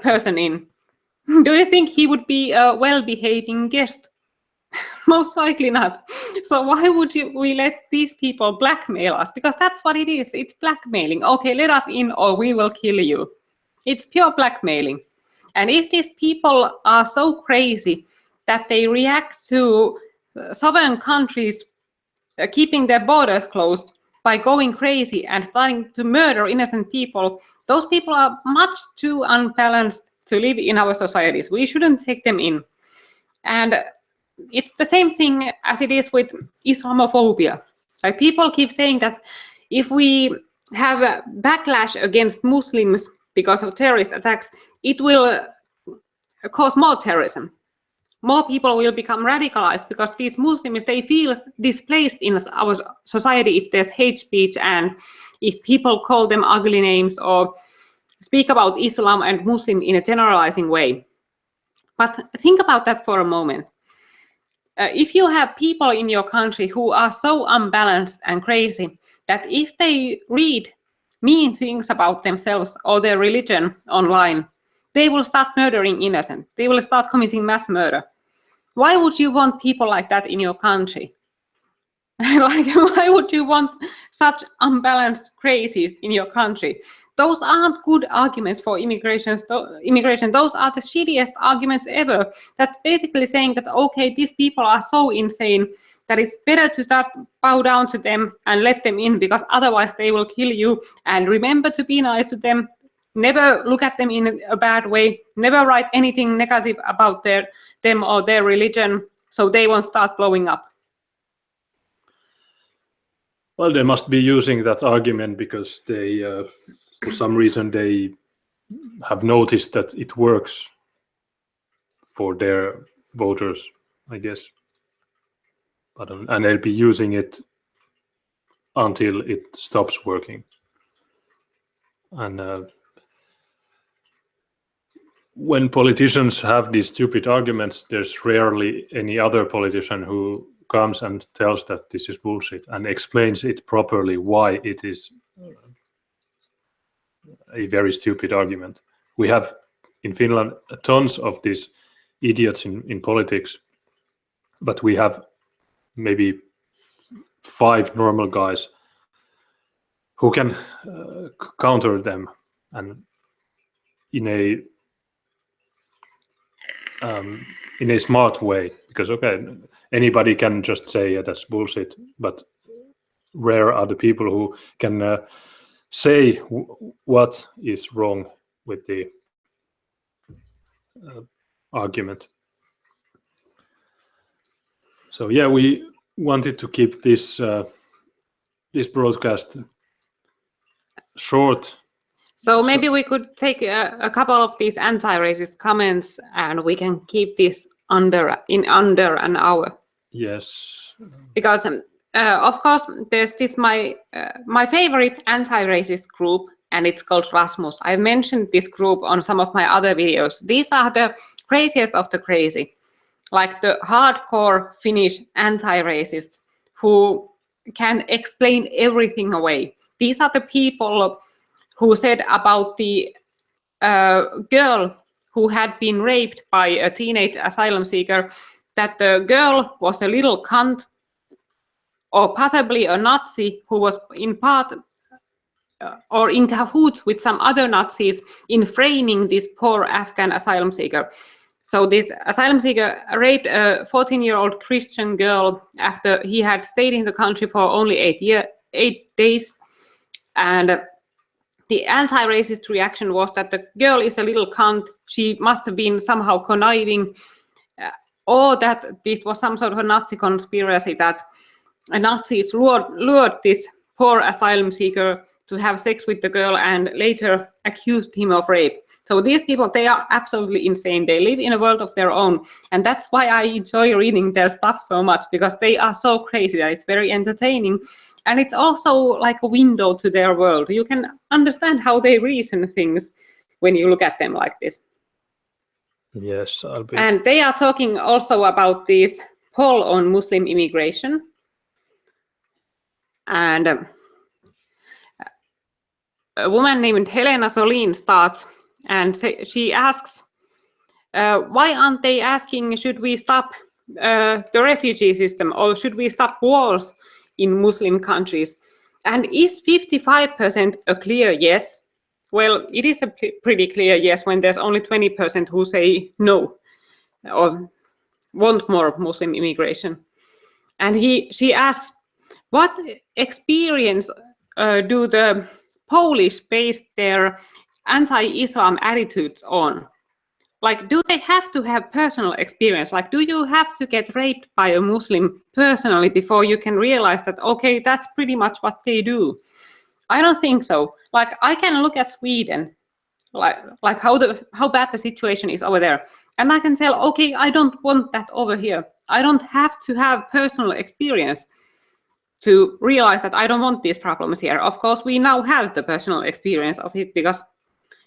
[SPEAKER 1] person in? Do you think he would be a well-behaving guest? Most likely not. So why would we let these people blackmail us? Because that's what it is. It's blackmailing. Okay, let us in or we will kill you. It's pure blackmailing. And if these people are so crazy that they react to sovereign countries keeping their borders closed by going crazy and starting to murder innocent people, those people are much too unbalanced to live in our societies. We shouldn't take them in. And it's the same thing as it is with Islamophobia. Like, people keep saying that if we have a backlash against Muslims because of terrorist attacks, it will cause more terrorism. More people will become radicalized because these Muslims, they feel displaced in our society if there's hate speech and if people call them ugly names or speak about Islam and Muslim in a generalizing way. But think about that for a moment. If you have people in your country who are so unbalanced and crazy that if they read mean things about themselves or their religion online, they will start murdering innocent. They will start committing mass murder. Why would you want people like that in your country? Like, why would you want such unbalanced crazies in your country? Those aren't good arguments for immigration. Those are the shittiest arguments ever. That's basically saying that, okay, these people are so insane that it's better to just bow down to them and let them in, because otherwise they will kill you. And remember to be nice to them. Never look at them in a bad way. Never write anything negative about them or their religion, so they won't start blowing up.
[SPEAKER 2] Well, they must be using that argument because they, for some reason, they have noticed that it works for their voters, I guess. But, and they'll be using it until it stops working. And when politicians have these stupid arguments, there's rarely any other politician who comes and tells that this is bullshit and explains it properly why it is a very stupid argument. We have in Finland tons of these idiots in politics, but we have maybe 5 normal guys who can counter them, and in a smart way, because okay, anybody can just say, yeah, that's bullshit, but rare are the people who can say what is wrong with the argument. So yeah, we wanted to keep this this broadcast short.
[SPEAKER 1] So maybe we could take a couple of these anti-racist comments and we can keep this under an hour.
[SPEAKER 2] Yes.
[SPEAKER 1] Because of course there's this my favorite anti-racist group, and it's called Rasmus. I mentioned this group on some of my other videos. These are the craziest of the crazy, like the hardcore Finnish anti-racists who can explain everything away. These are the people who said about the girl who had been raped by a teenage asylum seeker that the girl was a little cunt, or possibly a Nazi who was in part or in cahoots with some other Nazis in framing this poor Afghan asylum seeker. So this asylum seeker raped a 14-year-old Christian girl after he had stayed in the country for only 8 days. And the anti-racist reaction was that the girl is a little cunt, she must have been somehow conniving, or that this was some sort of a Nazi conspiracy, that Nazis lured this poor asylum seeker to have sex with the girl and later accused him of rape. So these people, they are absolutely insane. They live in a world of their own. And that's why I enjoy reading their stuff so much, because they are so crazy that it's very entertaining. And it's also like a window to their world. You can understand how they reason things when you look at them like this.
[SPEAKER 2] Yes, I'll be.
[SPEAKER 1] And they are talking also about this poll on Muslim immigration. And a woman named Helena Solin starts, and she asks, why aren't they asking, should we stop the refugee system, or should we stop wars in Muslim countries? And is 55% a clear yes? Well, it is a pretty clear yes when there's only 20% who say no or want more Muslim immigration. And she asks, what experience do the Polish base their anti-Islam attitudes on? Like, do they have to have personal experience? Like, do you have to get raped by a Muslim personally before you can realize that, okay, that's pretty much what they do? I don't think so. Like, I can look at Sweden, like how bad the situation is over there, and I can say, okay, I don't want that over here. I don't have to have personal experience to realize that I don't want these problems here. Of course, we now have the personal experience of it because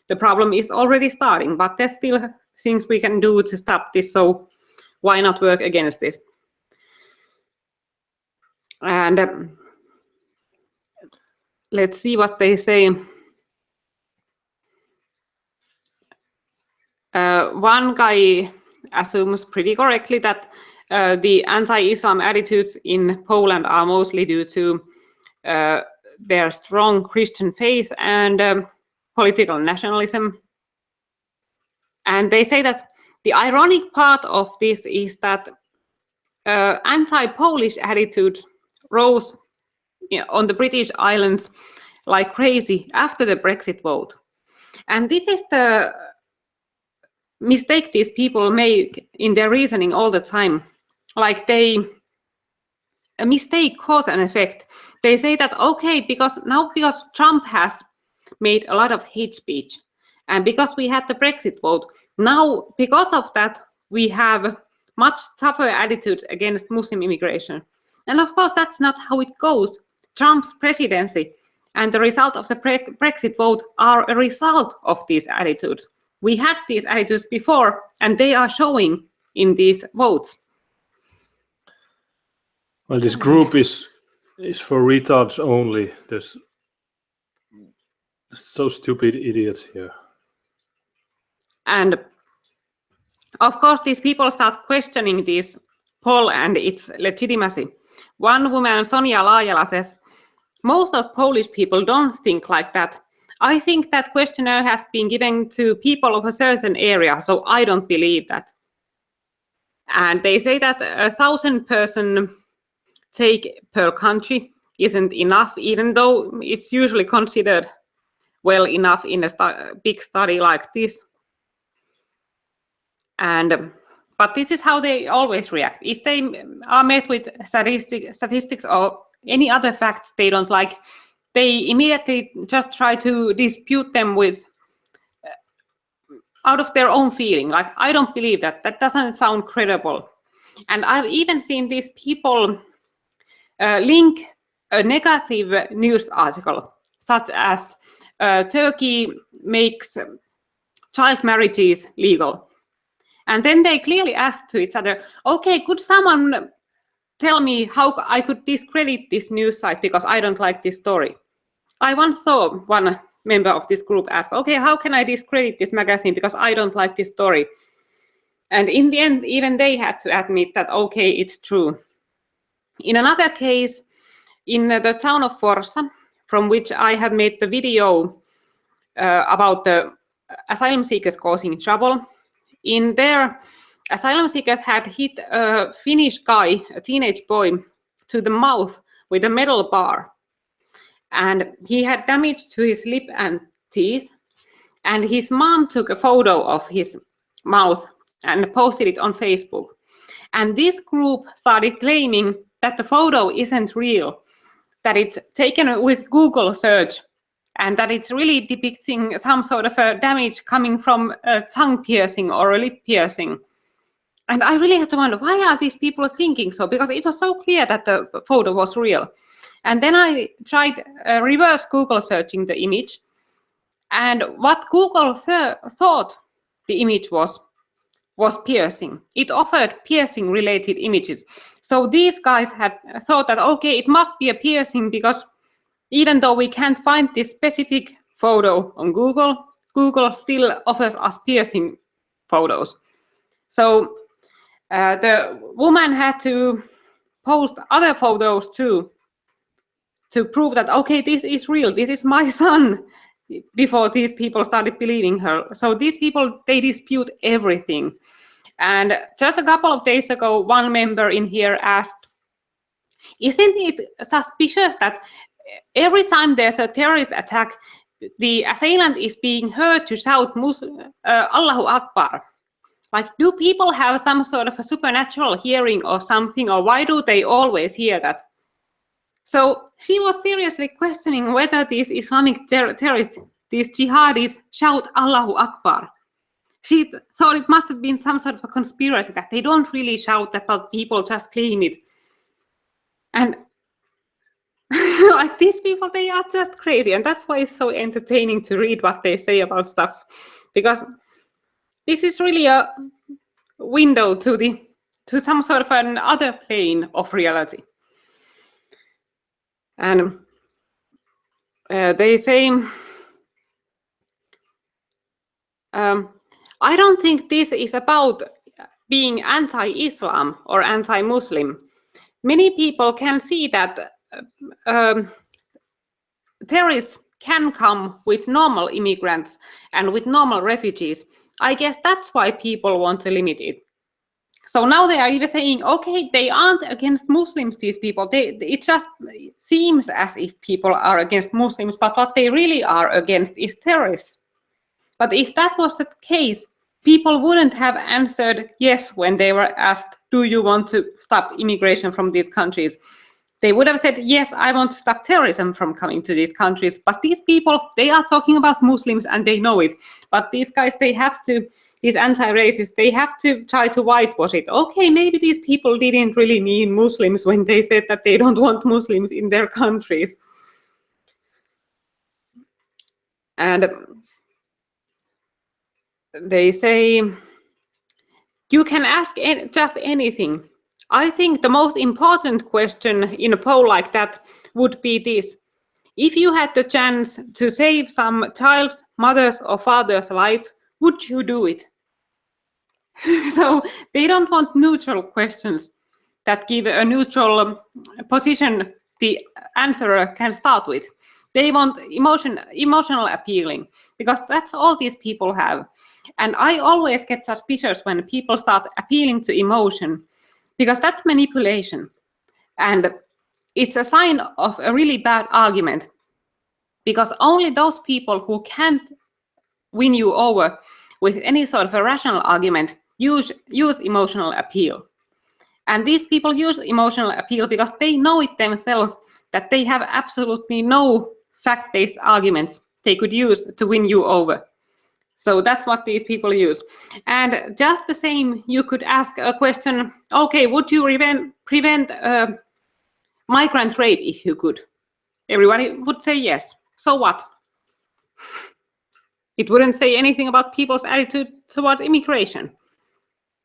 [SPEAKER 1] the problem is already starting, but there's still things we can do to stop this, so why not work against this? And let's see what they say. One guy assumes pretty correctly that the anti-Islam attitudes in Poland are mostly due to their strong Christian faith and political nationalism. And they say that the ironic part of this is that anti-Polish attitude rose on the British Islands like crazy after the Brexit vote. And this is the mistake these people make in their reasoning all the time. Like a mistake cause and effect. They say that, okay, because Trump has made a lot of hate speech, and because we had the Brexit vote, now because of that, we have much tougher attitudes against Muslim immigration. And of course, that's not how it goes. Trump's presidency and the result of the Brexit vote are a result of these attitudes. We had these attitudes before, and they are showing in these votes.
[SPEAKER 2] Well, this group is for retards only. There's so stupid idiots here.
[SPEAKER 1] And of course, these people start questioning this poll and its legitimacy. One woman, Sonia Laajala, says, most of Polish people don't think like that. I think that questionnaire has been given to people of a certain area, so I don't believe that. And they say that 1,000-person take per country isn't enough, even though it's usually considered well enough in a big study like this. But this is how they always react. If they are met with statistics or any other facts they don't like, they immediately just try to dispute them with out of their own feeling. Like, I don't believe that. That doesn't sound credible. And I've even seen these people link a negative news article, such as Turkey makes child marriages legal. And then they clearly ask to each other, okay, could someone tell me how I could discredit this news site because I don't like this story? I once saw one member of this group ask, okay, how can I discredit this magazine because I don't like this story? And in the end, even they had to admit that, okay, it's true. In another case, in the town of Forsa, from which I have made the video about the asylum seekers causing trouble, in there, asylum seekers had hit a Finnish guy, a teenage boy, to the mouth with a metal bar. And he had damage to his lip and teeth. And his mom took a photo of his mouth and posted it on Facebook. And this group started claiming that the photo isn't real, that it's taken with Google search, and that it's really depicting some sort of a damage coming from a tongue piercing or a lip piercing. And I really had to wonder, why are these people thinking so? Because it was so clear that the photo was real. And then I tried reverse Google searching the image. And what Google thought the image was piercing. It offered piercing-related images. So these guys had thought that, okay, it must be a piercing because even though we can't find this specific photo on Google, Google still offers us piercing photos. So the woman had to post other photos too to prove that, okay, this is real. This is my son before these people started believing her. So these people, they dispute everything. And just a couple of days ago, one member in here asked, isn't it suspicious that every time there's a terrorist attack, the assailant is being heard to shout Allahu Akbar? Like, do people have some sort of a supernatural hearing or something, or why do they always hear that? So she was seriously questioning whether these Islamic terrorists, these jihadis, shout Allahu Akbar. She thought it must have been some sort of a conspiracy, that they don't really shout that, but people just claim it. And like, these people, they are just crazy. And that's why it's so entertaining to read what they say about stuff. Because this is really a window to some sort of an other plane of reality. And they say, I don't think this is about being anti-Islam or anti-Muslim. Many people can see that terrorists can come with normal immigrants and with normal refugees. I guess that's why people want to limit it. So now they are even saying, okay, they aren't against Muslims, these people. It just seems as if people are against Muslims, but what they really are against is terrorists. But if that was the case, people wouldn't have answered yes when they were asked, do you want to stop immigration from these countries? They would have said, yes, I want to stop terrorism from coming to these countries. But these people, they are talking about Muslims and they know it. But these guys, they have to, these anti-racists, they have to try to whitewash it. Okay, maybe these people didn't really mean Muslims when they said that they don't want Muslims in their countries. And they say, you can ask just anything. I think the most important question in a poll like that would be this. If you had the chance to save some child's, mother's or father's life, would you do it? So they don't want neutral questions that give a neutral position the answerer can start with. They want emotional appealing, because that's all these people have. And I always get suspicious when people start appealing to emotion, because that's manipulation. And it's a sign of a really bad argument, because only those people who can't win you over with any sort of a rational argument use emotional appeal. And these people use emotional appeal because they know it themselves that they have absolutely no fact-based arguments they could use to win you over. So that's what these people use. And just the same, you could ask a question, okay, would you prevent migrant rape if you could? Everybody would say yes. So what? It wouldn't say anything about people's attitude toward immigration.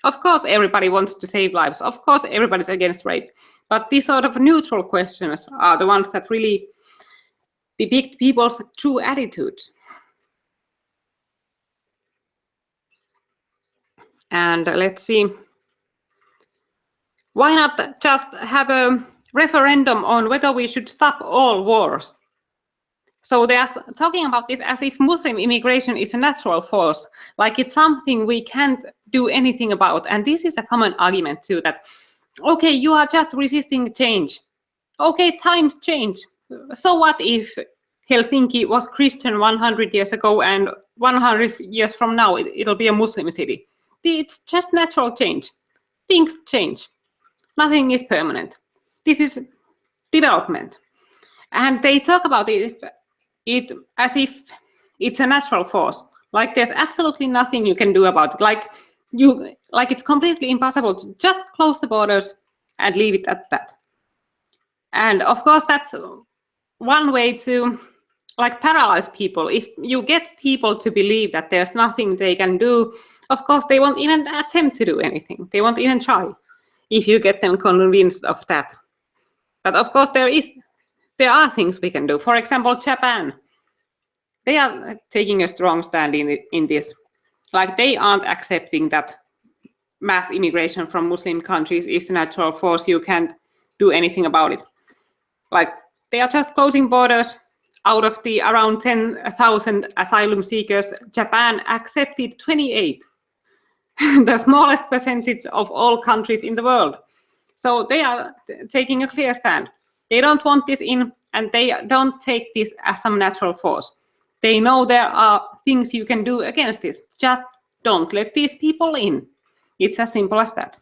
[SPEAKER 1] Of course, everybody wants to save lives. Of course, everybody's against rape. But these sort of neutral questions are the ones that really depict people's true attitudes. And let's see. Why not just have a referendum on whether we should stop all wars? So they are talking about this as if Muslim immigration is a natural force, like it's something we can't do anything about. And this is a common argument too, that, okay, you are just resisting change. Okay, times change. So what if Helsinki was Christian 100 years ago and 100 years from now it'll be a Muslim city? It's just natural change. Things change. Nothing is permanent. This is development. And they talk about it as if it's a natural force. Like there's absolutely nothing you can do about it. Like it's completely impossible to just close the borders and leave it at that. And of course, that's one way to like paralyze people. If you get people to believe that there's nothing they can do, of course, they won't even attempt to do anything. They won't even try if you get them convinced of that. But of course, there are things we can do. For example, Japan. They are taking a strong stand in this. Like they aren't accepting that mass immigration from Muslim countries is a natural force. You can't do anything about it. Like they are just closing borders. out of the around 10,000 asylum seekers, Japan accepted 28, the smallest percentage of all countries in the world. So they are taking a clear stand. They don't want this in, and they don't take this as some natural force. They know there are things you can do against this. Just don't let these people in. It's as simple as that.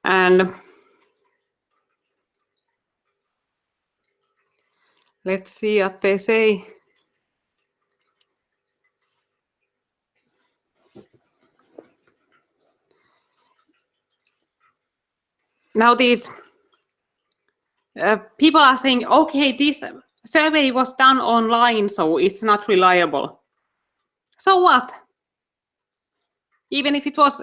[SPEAKER 1] And let's see what they say. Now these people are saying, okay, this survey was done online, so it's not reliable. So what? Even if it was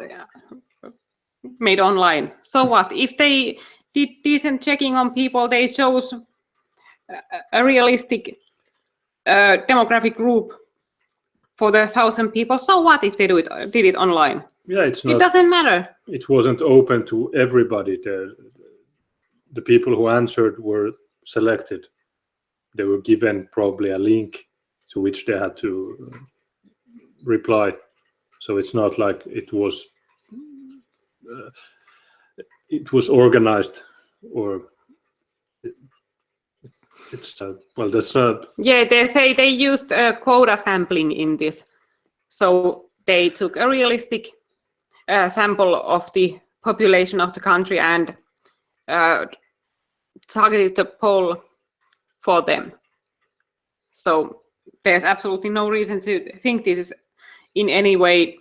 [SPEAKER 1] made online, so what? If they did decent checking on people, they chose a realistic demographic group for the 1,000 people. So what if they did it online?
[SPEAKER 2] Yeah, it's not.
[SPEAKER 1] It doesn't matter.
[SPEAKER 2] It wasn't open to everybody. The people who answered were selected. They were given probably a link to which they had to reply. So it's not like it was organized, or it's well, that's
[SPEAKER 1] yeah, they say they used quota sampling in this. So they took a realistic sample of the population of the country and targeted the poll for them. So there's absolutely no reason to think this is in any way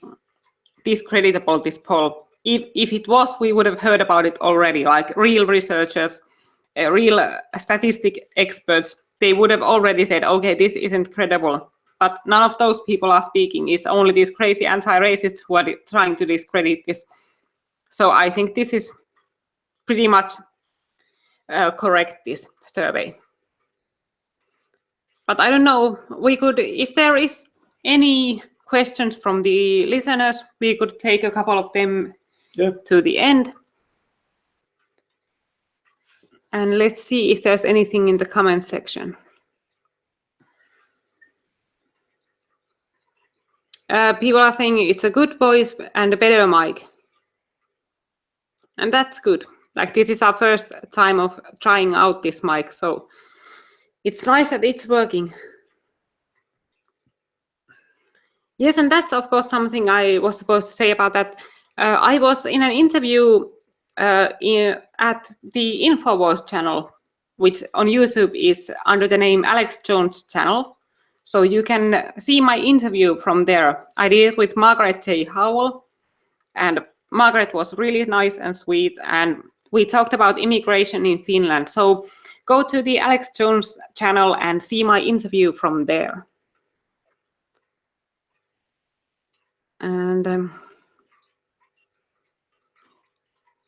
[SPEAKER 1] discreditable, this poll. If it was, we would have heard about it already, like real researchers, real statistic experts, they would have already said, okay, this isn't credible. But none of those people are speaking. It's only these crazy anti-racists who are trying to discredit this. So I think this is pretty much correct, this survey. But I don't know, we could, if there is any questions from the listeners, we could take a couple of them to the end. And let's see if there's anything in the comment section. People are saying it's a good voice and a better mic. And that's good. Like, this is our first time of trying out this mic, so it's nice that it's working. Yes, and that's of course something I was supposed to say about that. I was in an interview at the Infowars channel, which on YouTube is under the name Alex Jones channel. So you can see my interview from there. I did it with Margaret J. Howell, and Margaret was really nice and sweet, and we talked about immigration in Finland. So go to the Alex Jones channel and see my interview from there. And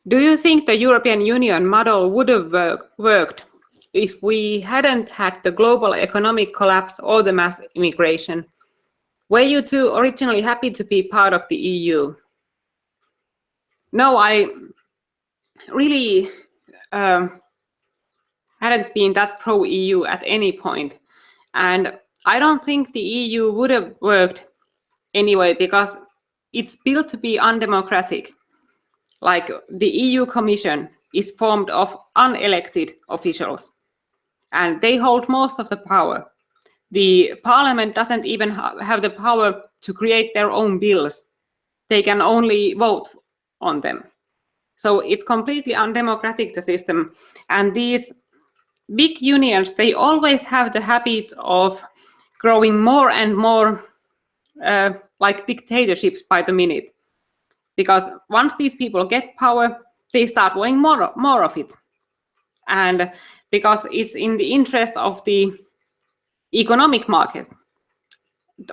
[SPEAKER 1] do you think the European Union model would have worked if we hadn't had the global economic collapse or the mass immigration? Were you two originally happy to be part of the EU? No, I really hadn't been that pro-EU at any point. And I don't think the EU would have worked anyway, because it's built to be undemocratic. Like, the EU Commission is formed of unelected officials, and they hold most of the power. The parliament doesn't even have the power to create their own bills. They can only vote on them. So it's completely undemocratic, the system. And these big unions, they always have the habit of growing more and more like dictatorships by the minute. Because once these people get power, they start wanting more of it. And because it's in the interest of the economic market,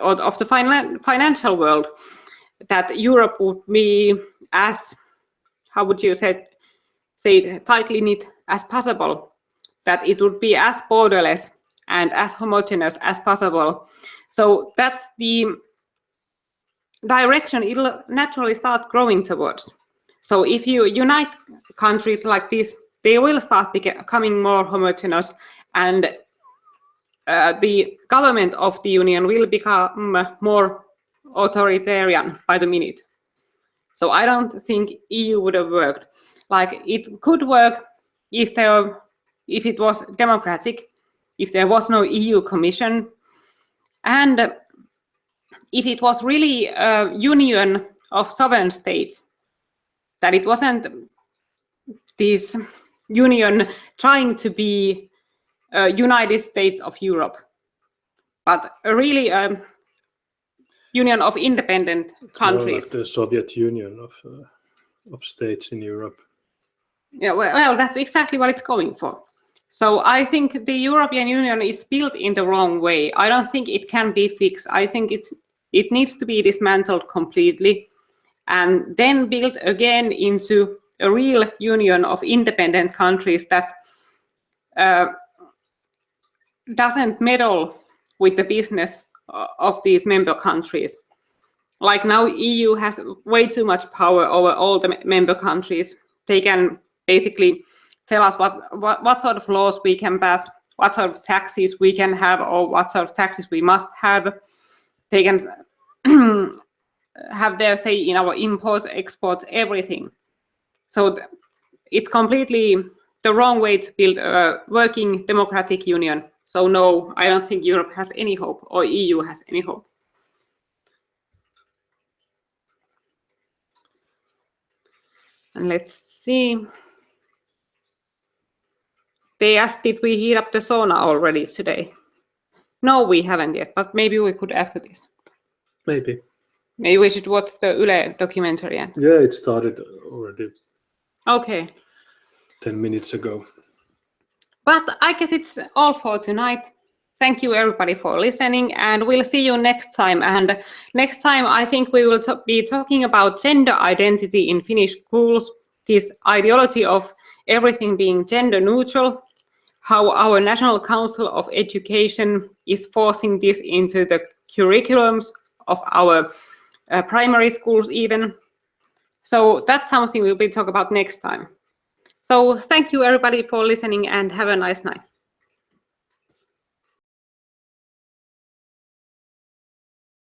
[SPEAKER 1] or of the financial world, that Europe would be as, how would you say it, tightly knit as possible, that it would be as borderless and as homogeneous as possible. So that's the direction it'll naturally start growing towards. So if you unite countries like this, they will start becoming more homogeneous, and the government of the union will become more authoritarian by the minute. So I don't think EU would have worked. Like, it could work if it was democratic, if there was no EU Commission, and if it was really a union of sovereign states, that it wasn't this union trying to be a United States of Europe, but really a union of independent countries.
[SPEAKER 2] More like the Soviet Union of states in Europe.
[SPEAKER 1] Yeah, well, that's exactly what it's going for. So I think the European Union is built in the wrong way. I don't think it can be fixed. I think it needs to be dismantled completely and then built again into a real union of independent countries that doesn't meddle with the business of these member countries. Like now, EU has way too much power over all the member countries. They can basically tell us what sort of laws we can pass, what sort of taxes we can have, or what sort of taxes we must have. They can have their say in our imports, exports, everything. So it's completely the wrong way to build a working democratic union. So no, I don't think Europe has any hope, or EU has any hope. And let's see. They asked, did we heat up the sauna already today? No, we haven't yet, but maybe we could after this.
[SPEAKER 2] Maybe.
[SPEAKER 1] Maybe we should watch the Yle documentary.
[SPEAKER 2] Yeah, it started already.
[SPEAKER 1] Okay.
[SPEAKER 2] 10 minutes ago.
[SPEAKER 1] But I guess it's all for tonight. Thank you everybody for listening, and we'll see you next time. And next time I think we will be talking about gender identity in Finnish schools, this ideology of everything being gender neutral, how our National Council of Education is forcing this into the curriculums of our primary schools even. So that's something we'll be talking about next time. So thank you everybody for listening, and have a nice night.